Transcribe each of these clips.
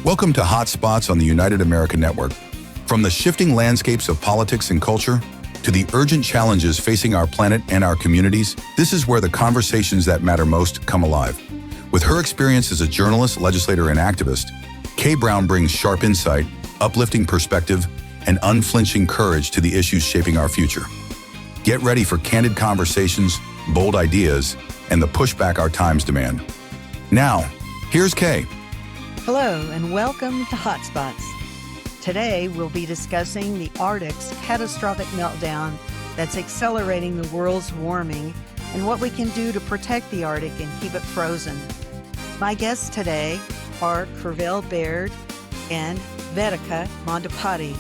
Welcome to Hot Spots on the United America Network. From the shifting landscapes of politics and culture to the urgent challenges facing our planet and our communities, this is where the conversations that matter most come alive. With her experience as a journalist, legislator, and activist, Kay Brown brings sharp insight, uplifting perspective, and unflinching courage to the issues shaping our future. Get ready for candid conversations, bold ideas, and the pushback our times demand. Now, here's Kay. Hello and welcome to Hotspots. Today we'll be discussing the Arctic's catastrophic meltdown that's accelerating the world's warming and what we can do to protect the Arctic and keep it frozen. My guests today are Kervelle Baird and Vedica Mandapati.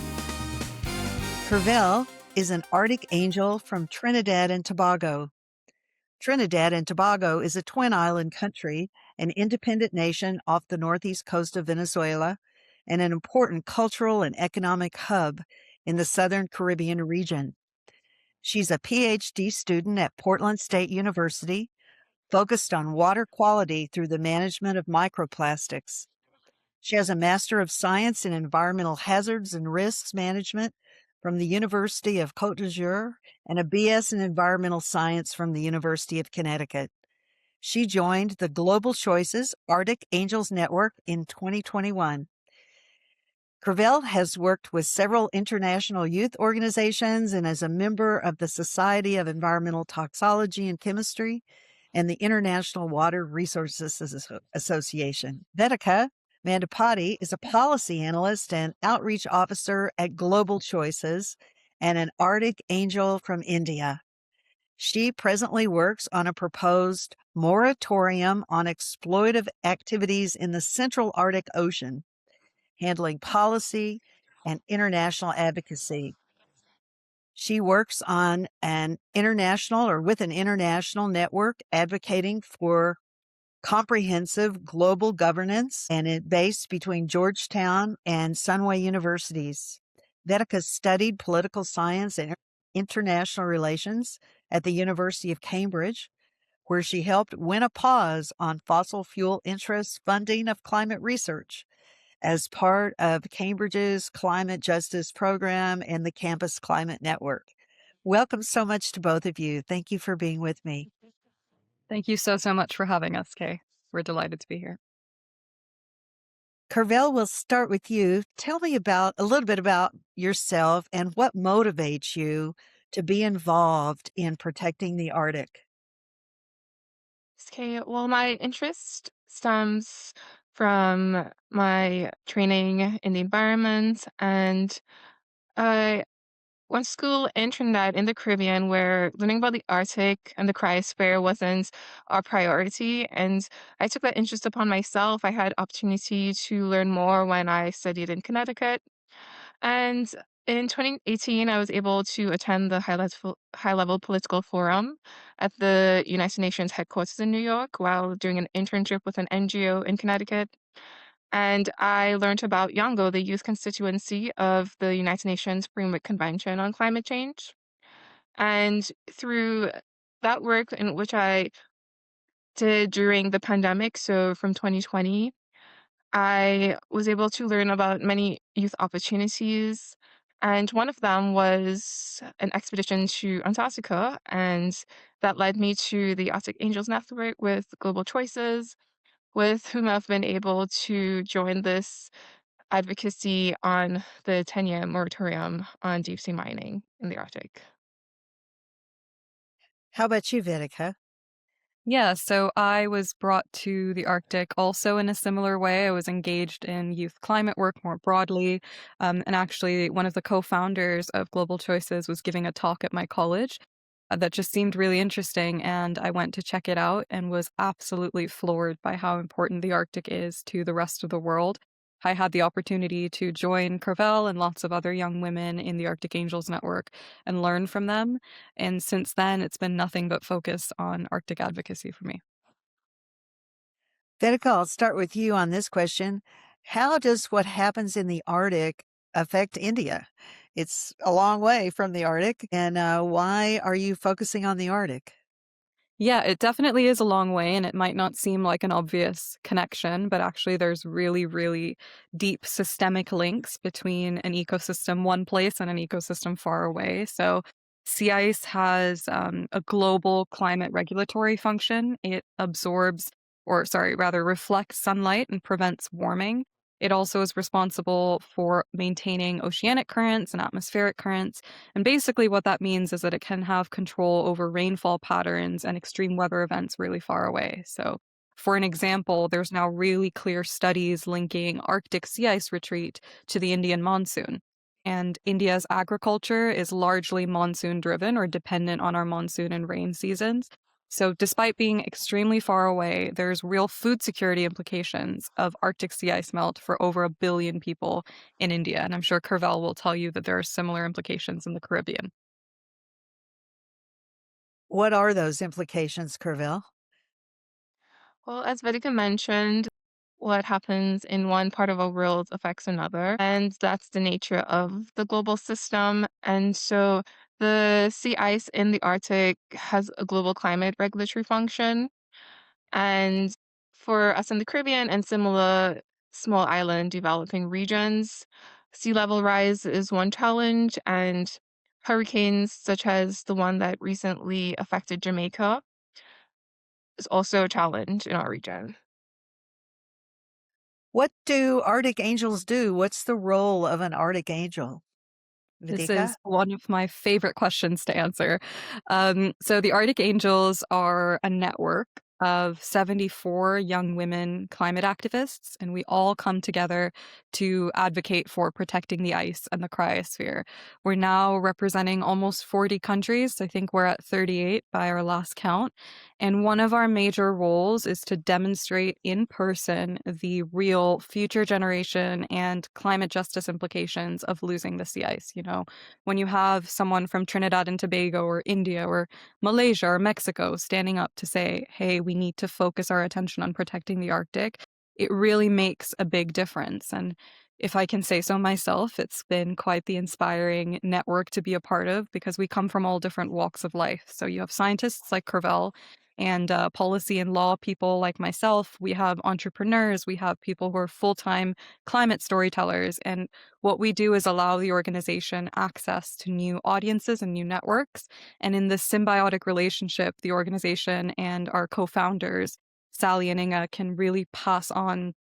Kervelle is an Arctic angel from Trinidad and Tobago. Trinidad and Tobago is a twin island country, an independent nation off the northeast coast of Venezuela, and an important cultural and economic hub in the southern Caribbean region. She's a PhD student at Portland State University, focused on water quality through the management of microplastics. She has a Master of Science in Environmental Hazards and Risks Management from the University of Côte d'Azur and a BS in Environmental Science from the University of Connecticut. She joined the Global Choices Arctic Angels Network in 2021. Kervelle has worked with several international youth organizations and is a member of the Society of Environmental Toxicology and Chemistry and the International Water Resources Association. Vedica Mandapati is a policy analyst and outreach officer at Global Choices and an Arctic angel from India. She presently works on a proposed moratorium on exploitative activities in the Central Arctic Ocean, handling policy and international advocacy. She works on an international or with an international network advocating for comprehensive global governance and it based between Georgetown and Sunway universities. Vedica studied political science and international relations at the University of Cambridge, where she helped win a pause on fossil fuel interests funding of climate research as part of Cambridge's Climate Justice Program and the Campus Climate Network. Welcome so much to both of you. Thank you for being with me. Thank you so much for having us, Kay. We're delighted to be here. Kervelle, we'll start with you. Tell me a little bit about yourself and what motivates you to be involved in protecting the Arctic. Okay, well, my interest stems from my training in the environment, and I went to school in Trinidad in the Caribbean, where learning about the Arctic and the cryosphere wasn't our priority. And I took that interest upon myself. I had opportunity to learn more when I studied in Connecticut. And in 2018, I was able to attend the high level political forum at the United Nations headquarters in New York while doing an internship with an NGO in Connecticut. And I learned about YONGO, the youth constituency of the United Nations Framework Convention on Climate Change. And through that work, in which I did during the pandemic, so from 2020, I was able to learn about many youth opportunities. And one of them was an expedition to Antarctica. And that led me to the Arctic Angels Network with Global Choices, with whom I've been able to join this advocacy on the 10-year moratorium on deep sea mining in the Arctic. How about you, Vedica? Yeah, so I was brought to the Arctic also in a similar way. I was engaged in youth climate work more broadly. And actually, one of the co-founders of Global Choices was giving a talk at my college that just seemed really interesting. And I went to check it out and was absolutely floored by how important the Arctic is to the rest of the world. I had the opportunity to join Kervelle and lots of other young women in the Arctic Angels Network and learn from them. And since then, it's been nothing but focus on Arctic advocacy for me. Vedica, I'll start with you on this question. How does what happens in the Arctic affect India? It's a long way from the Arctic. And why are you focusing on the Arctic? Yeah, it definitely is a long way, and it might not seem like an obvious connection, but actually there's really, really deep systemic links between an ecosystem one place and an ecosystem far away. So sea ice has a global climate regulatory function. It absorbs, or sorry, rather reflects sunlight and prevents warming. It also is responsible for maintaining oceanic currents and atmospheric currents. And basically, what that means is that it can have control over rainfall patterns and extreme weather events really far away. So, for an example, there's now really clear studies linking Arctic sea ice retreat to the Indian monsoon. And India's agriculture is largely monsoon driven or dependent on our monsoon and rain seasons. So, despite being extremely far away, there's real food security implications of Arctic sea ice melt for over 1 billion people in India. And I'm sure Kervelle will tell you that there are similar implications in the Caribbean. What are those implications, Kerville? Well, as Vedica mentioned, what happens in one part of a world affects another, and that's the nature of the global system. And so the sea ice in the Arctic has a global climate regulatory function. And for us in the Caribbean and similar small island developing regions, sea level rise is one challenge, and hurricanes, such as the one that recently affected Jamaica, is also a challenge in our region. What do Arctic angels do? What's the role of an Arctic angel? This Vedika? is one of my favorite questions to answer. So, the Arctic Angels are a network of 74 young women climate activists, and we all come together to advocate for protecting the ice and the cryosphere. We're now representing almost 40 countries. I think we're at 38 by our last count. And one of our major roles is to demonstrate in person the real future generation and climate justice implications of losing the sea ice. When you have someone from Trinidad and Tobago or India or Malaysia or Mexico standing up to say, hey, we need to focus our attention on protecting the Arctic, it really makes a big difference. And if I can say so myself, it's been quite the inspiring network to be a part of because we come from all different walks of life. So you have scientists like Kervelle and policy and law people like myself. We have entrepreneurs. We have people who are full time climate storytellers. And what we do is allow the organization access to new audiences and new networks. And in this symbiotic relationship, the organization and our co founders, Sally and Inga, can really pass on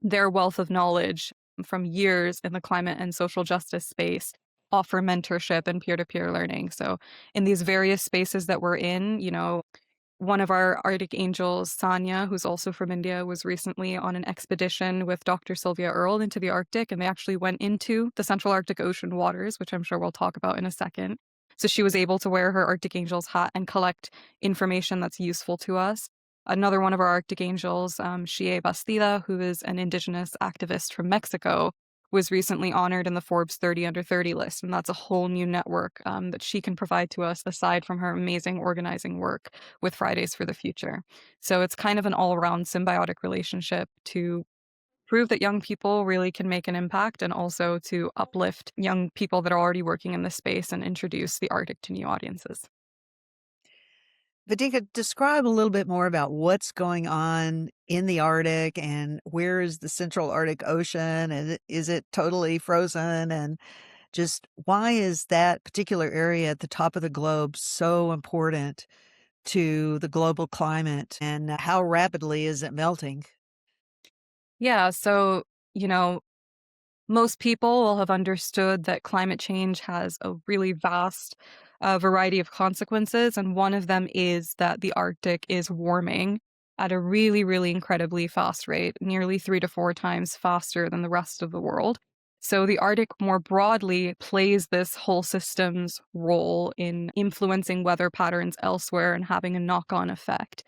their wealth of knowledge from years in the climate and social justice space, offer mentorship and peer to peer learning. So, in these various spaces that we're in, one of our Arctic angels, Sanya, who's also from India, was recently on an expedition with Dr. Sylvia Earle into the Arctic, and they actually went into the Central Arctic Ocean waters, which I'm sure we'll talk about in a second. So she was able to wear her Arctic Angels hat and collect information that's useful to us. Another one of our Arctic Angels, Shie Bastida, who is an indigenous activist from Mexico, was recently honored in the Forbes 30 Under 30 list. And that's a whole new network that she can provide to us aside from her amazing organizing work with Fridays for the Future. So it's kind of an all around symbiotic relationship to prove that young people really can make an impact and also to uplift young people that are already working in this space and introduce the Arctic to new audiences. Vedika, describe a little bit more about what's going on in the Arctic and where is the Central Arctic Ocean and is it totally frozen? And just why is that particular area at the top of the globe so important to the global climate and how rapidly is it melting? Yeah, so, you know, most people will have understood that climate change has a really vast variety of consequences. And one of them is that the Arctic is warming at a really, really incredibly fast rate, nearly 3 to 4 times faster than the rest of the world. So the Arctic more broadly plays this whole system's role in influencing weather patterns elsewhere and having a knock on effect.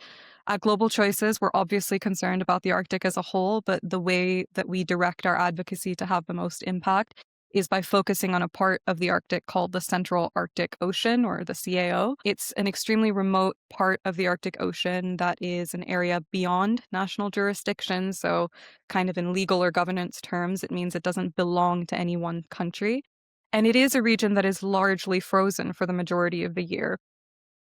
At Global Choices, we're obviously concerned about the Arctic as a whole, but the way that we direct our advocacy to have the most impact is by focusing on a part of the Arctic called the Central Arctic Ocean, or the CAO. It's an extremely remote part of the Arctic Ocean that is an area beyond national jurisdiction. So, kind of in legal or governance terms, it means it doesn't belong to any one country. And it is a region that is largely frozen for the majority of the year.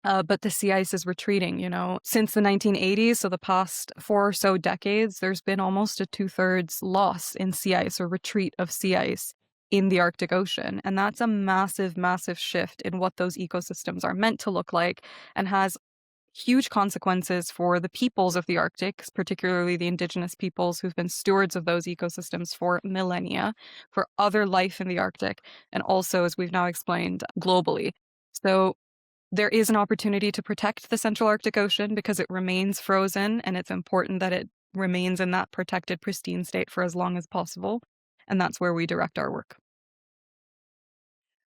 But the sea ice is retreating, Since the 1980s, so the past 4 or so decades, there's been almost a two-thirds loss in sea ice or retreat of sea ice in the Arctic Ocean. And that's a massive, massive shift in what those ecosystems are meant to look like and has huge consequences for the peoples of the Arctic, particularly the indigenous peoples who've been stewards of those ecosystems for millennia, for other life in the Arctic, and also, as we've now explained, globally. So there is an opportunity to protect the Central Arctic Ocean because it remains frozen, and it's important that it remains in that protected, pristine state for as long as possible. And that's where we direct our work.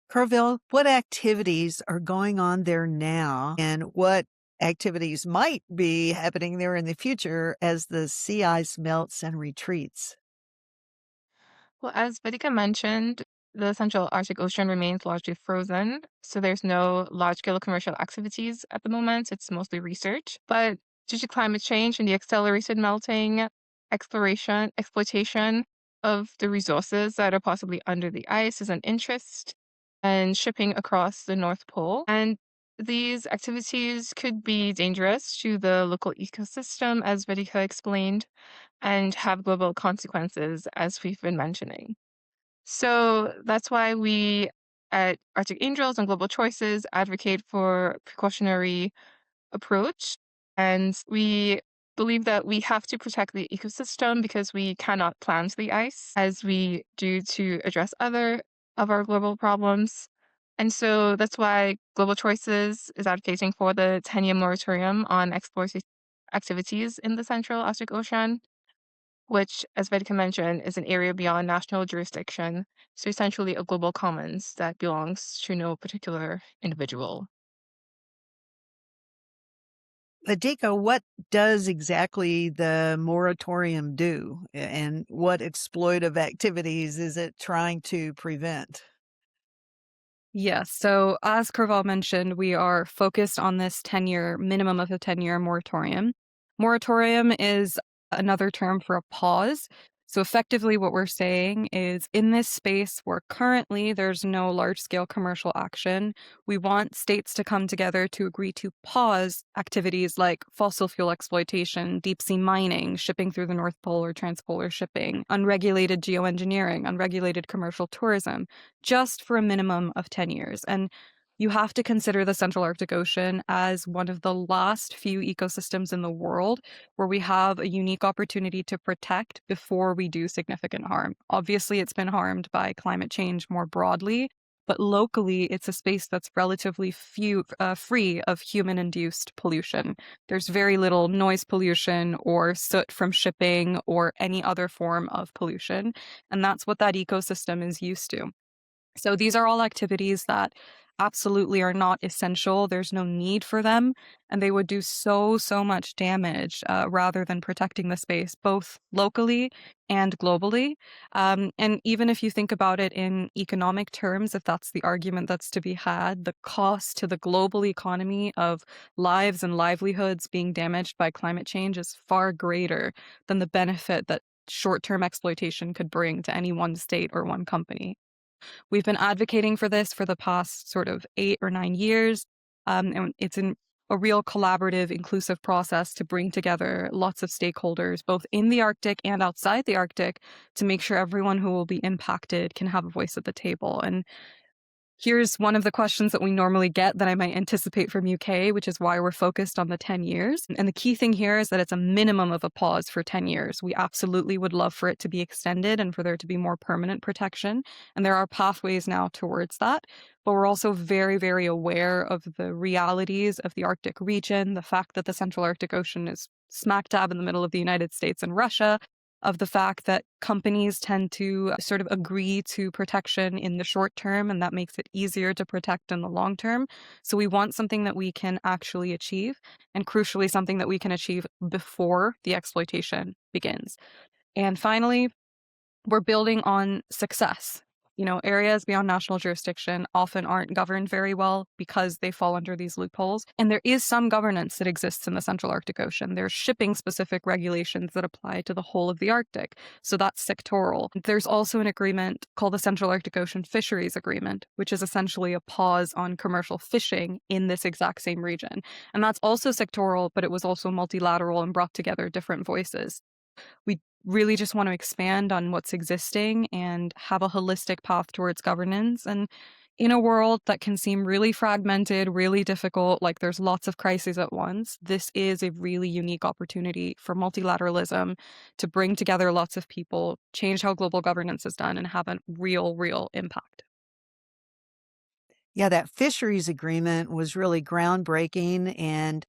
Kervelle, what activities are going on there now, and what activities might be happening there in the future as the sea ice melts and retreats? Well, as Vedica mentioned, the Central Arctic Ocean remains largely frozen, so there's no large-scale commercial activities at the moment. It's mostly research. But due to climate change and the accelerated melting, exploitation of the resources that are possibly under the ice is an interest, and shipping across the North Pole. And these activities could be dangerous to the local ecosystem, as Vedica explained, and have global consequences, as we've been mentioning. So that's why we at Arctic Angels and Global Choices advocate for precautionary approach. And we believe that we have to protect the ecosystem because we cannot plant the ice as we do to address other of our global problems. And so that's why Global Choices is advocating for the 10-year moratorium on exploitation activities in the Central Arctic Ocean, which, as Vedica mentioned, is an area beyond national jurisdiction, so essentially a global commons that belongs to no particular individual. Adika, what does exactly the moratorium do, and what exploitive activities is it trying to prevent? Yes. So as Kerval mentioned, we are focused on this 10-year minimum of a 10-year moratorium. Moratorium is another term for a pause. So effectively what we're saying is in this space where currently there's no large-scale commercial action, we want states to come together to agree to pause activities like fossil fuel exploitation, deep sea mining, shipping through the North Pole or transpolar shipping, unregulated geoengineering, unregulated commercial tourism, just for a minimum of 10 years. And you have to consider the Central Arctic Ocean as one of the last few ecosystems in the world where we have a unique opportunity to protect before we do significant harm. Obviously, it's been harmed by climate change more broadly, but locally, it's a space that's relatively free of human-induced pollution. There's very little noise pollution or soot from shipping or any other form of pollution, and that's what that ecosystem is used to. So these are all activities that absolutely are not essential. There's no need for them, and they would do so, so much damage rather than protecting the space, both locally and globally. And even if you think about it in economic terms, if that's the argument that's to be had, the cost to the global economy of lives and livelihoods being damaged by climate change is far greater than the benefit that short-term exploitation could bring to any one state or one company. We've been advocating for this for the past sort of 8 or 9 years, and it's a real collaborative, inclusive process to bring together lots of stakeholders, both in the Arctic and outside the Arctic, to make sure everyone who will be impacted can have a voice at the table. And here's one of the questions that we normally get that I might anticipate from UK, which is why we're focused on the 10 years. And the key thing here is that it's a minimum of a pause for 10 years. We absolutely would love for it to be extended and for there to be more permanent protection. And there are pathways now towards that. But we're also very, very aware of the realities of the Arctic region, the fact that the Central Arctic Ocean is smack dab in the middle of the United States and Russia, of the fact that companies tend to sort of agree to protection in the short term, and that makes it easier to protect in the long term. So we want something that we can actually achieve, and crucially, something that we can achieve before the exploitation begins. And finally, we're building on success. Areas beyond national jurisdiction often aren't governed very well because they fall under these loopholes. And there is some governance that exists in the Central Arctic Ocean. There's shipping-specific regulations that apply to the whole of the Arctic. So that's sectoral. There's also an agreement called the Central Arctic Ocean Fisheries Agreement, which is essentially a pause on commercial fishing in this exact same region. And that's also sectoral, but it was also multilateral and brought together different voices. We really just want to expand on what's existing and have a holistic path towards governance. And in a world that can seem really fragmented, really difficult, like there's lots of crises at once, this is a really unique opportunity for multilateralism to bring together lots of people, change how global governance is done, and have a real impact. Yeah, that fisheries agreement was really groundbreaking and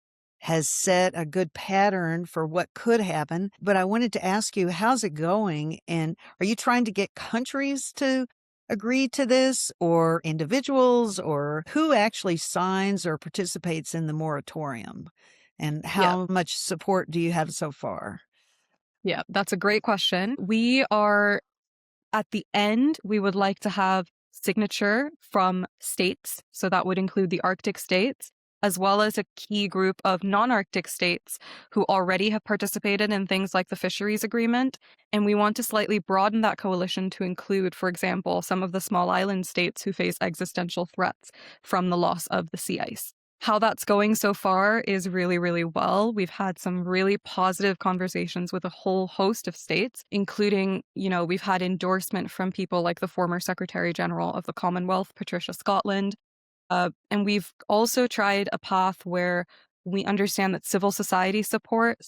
has set a good pattern for what could happen. But I wanted to ask you, how's it going? And are you trying to get countries to agree to this, or individuals, or who actually signs or participates in the moratorium? And Yeah. how much support do you have so far? Yeah, that's a great question. We are at the end, we would like to have signature from states. So that would include the Arctic states, as well as a key group of non-Arctic states who already have participated in things like the fisheries agreement. And we want to slightly broaden that coalition to include, for example, some of the small island states who face existential threats from the loss of the sea ice. How that's going so far is really well. We've had some really positive conversations with a whole host of states, including, we've had endorsement from people like the former Secretary General of the Commonwealth, Patricia Scotland. And we've also tried a path where we understand that civil society support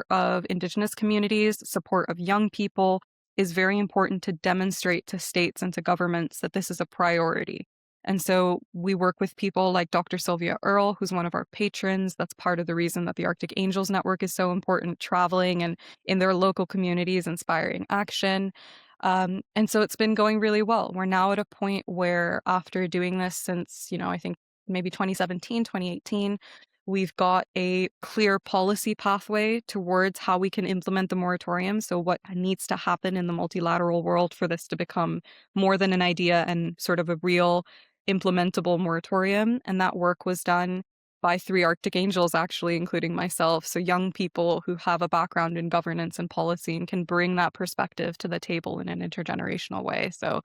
of Indigenous communities, support of young people is very important to demonstrate to states and to governments that this is a priority. And so we work with people like Dr. Sylvia Earle, who's one of our patrons. That's part of the reason that the Arctic Angels Network is so important, traveling and in their local communities, inspiring action. And so it's been going really well. We're now at a point where after doing this since, I think maybe 2017, 2018, we've got a clear policy pathway towards how we can implement the moratorium. So what needs to happen in the multilateral world for this to become more than an idea and sort of a real implementable moratorium. And that work was done by 3 Arctic Angels, actually, including myself. So young people who have a background in governance and policy and can bring that perspective to the table in an intergenerational way. So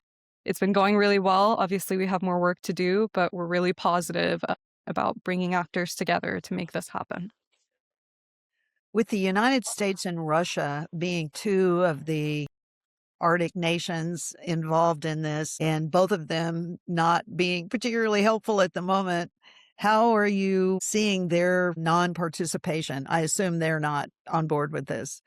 it's been going really well. Obviously, we have more work to do, but we're really positive about bringing actors together to make this happen. With the United States and Russia being 2 of the Arctic nations involved in this, and both of them not being particularly helpful at the moment, how are you seeing their non-participation? I assume they're not on board with this.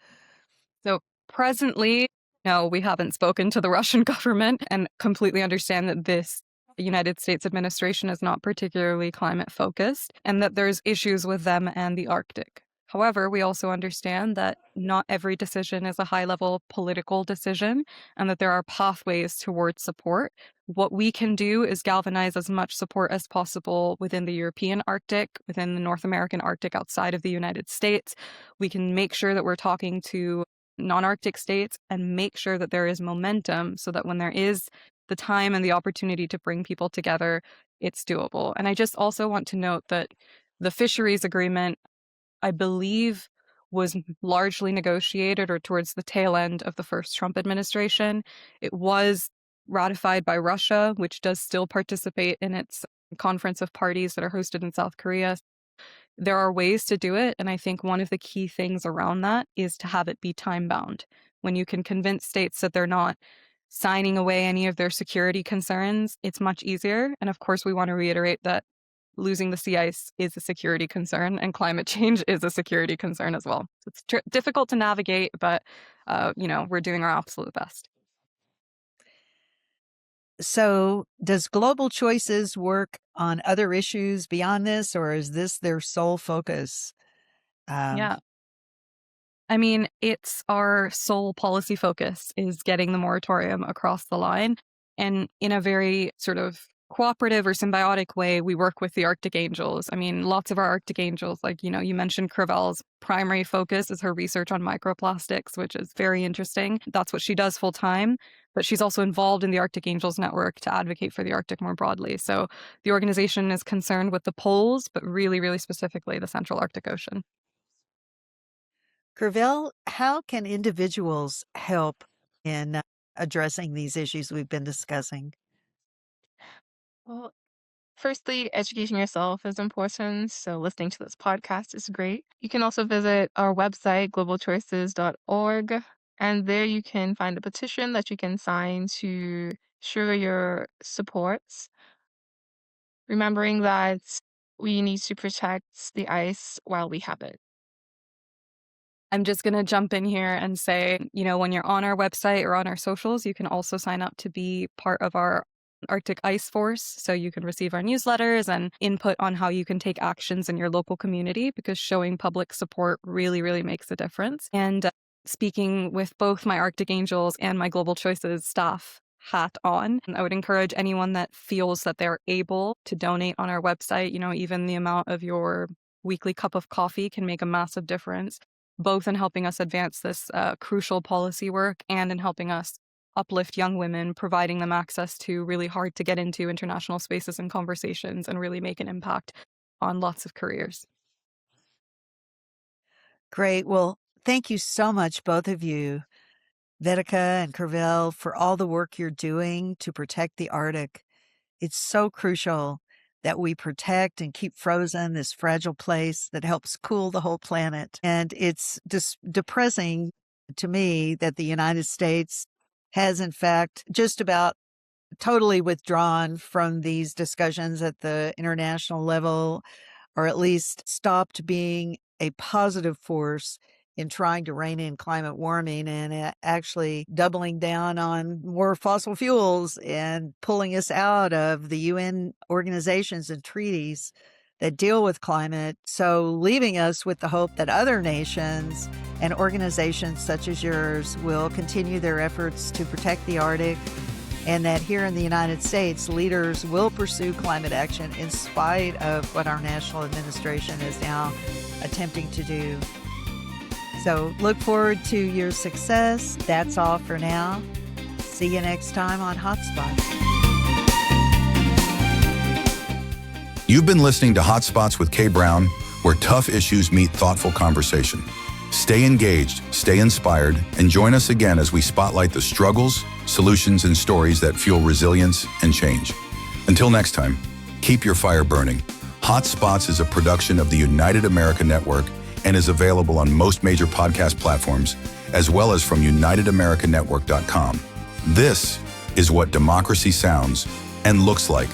So presently, no, we haven't spoken to the Russian government and completely understand that this United States administration is not particularly climate focused and that there's issues with them and the Arctic. However, we also understand that not every decision is a high-level political decision and that there are pathways towards support. What we can do is galvanize as much support as possible within the European Arctic, within the North American Arctic outside of the United States. We can make sure that we're talking to non-Arctic states and make sure that there is momentum so that when there is the time and the opportunity to bring people together, it's doable. And I just also want to note that the fisheries agreement, I believe, was largely negotiated or towards the tail end of the first Trump administration. It was ratified by Russia, which does still participate in its conference of parties that are hosted in South Korea. There are ways to do it, and I think one of the key things around that is to have it be time-bound. When you can convince states that they're not signing away any of their security concerns, it's much easier. And of course, we want to reiterate that losing the sea ice is a security concern, and climate change is a security concern as well. So it's difficult to navigate, but we're doing our absolute best. So, does Global Choices work on other issues beyond this, or is this their sole focus? Yeah. I mean, it's our sole policy focus is getting the moratorium across the line. And in a very sort of cooperative or symbiotic way, we work with the Arctic Angels. I mean, lots of our Arctic Angels, like, you mentioned Kervelle's primary focus is her research on microplastics, which is very interesting. That's what she does full time. but she's also involved in the Arctic Angels Network to advocate for the Arctic more broadly. So the organization is concerned with the poles, but really, really specifically the Central Arctic Ocean. Kervelle, how can individuals help in addressing these issues we've been discussing? Well, firstly, educating yourself is important, so listening to this podcast is great. You can also visit our website, globalchoices.org, and there you can find a petition that you can sign to show your supports, remembering that we need to protect the ice while we have it. I'm just going to jump in here and say, when you're on our website or on our socials, you can also sign up to be part of our Arctic Ice Force. So you can receive our newsletters and input on how you can take actions in your local community, because showing public support really, really makes a difference. And speaking with both my Arctic Angels and my Global Choices staff hat on, I would encourage anyone that feels that they're able to donate on our website. Even the amount of your weekly cup of coffee can make a massive difference, both in helping us advance this crucial policy work and in helping us uplift young women, providing them access to really hard to get into international spaces and conversations, and really make an impact on lots of careers. Great. Well, thank you so much, both of you, Vedica and Kervelle, for all the work you're doing to protect the Arctic. It's so crucial that we protect and keep frozen this fragile place that helps cool the whole planet. And it's just depressing to me that the United States has, in fact, just about totally withdrawn from these discussions at the international level, or at least stopped being a positive force in trying to rein in climate warming, and actually doubling down on more fossil fuels and pulling us out of the UN organizations and treaties that deal with climate. So leaving us with the hope that other nations and organizations such as yours will continue their efforts to protect the Arctic, and that here in the United States, leaders will pursue climate action in spite of what our national administration is now attempting to do. So look forward to your success. That's all for now. See you next time on Hotspots. You've been listening to Hotspots with Kay Brown, where tough issues meet thoughtful conversation. Stay engaged, stay inspired, and join us again as we spotlight the struggles, solutions, and stories that fuel resilience and change. Until next time, keep your fire burning. Hotspots is a production of the United America Network and is available on most major podcast platforms, as well as from unitedamericanetwork.com. This is what democracy sounds and looks like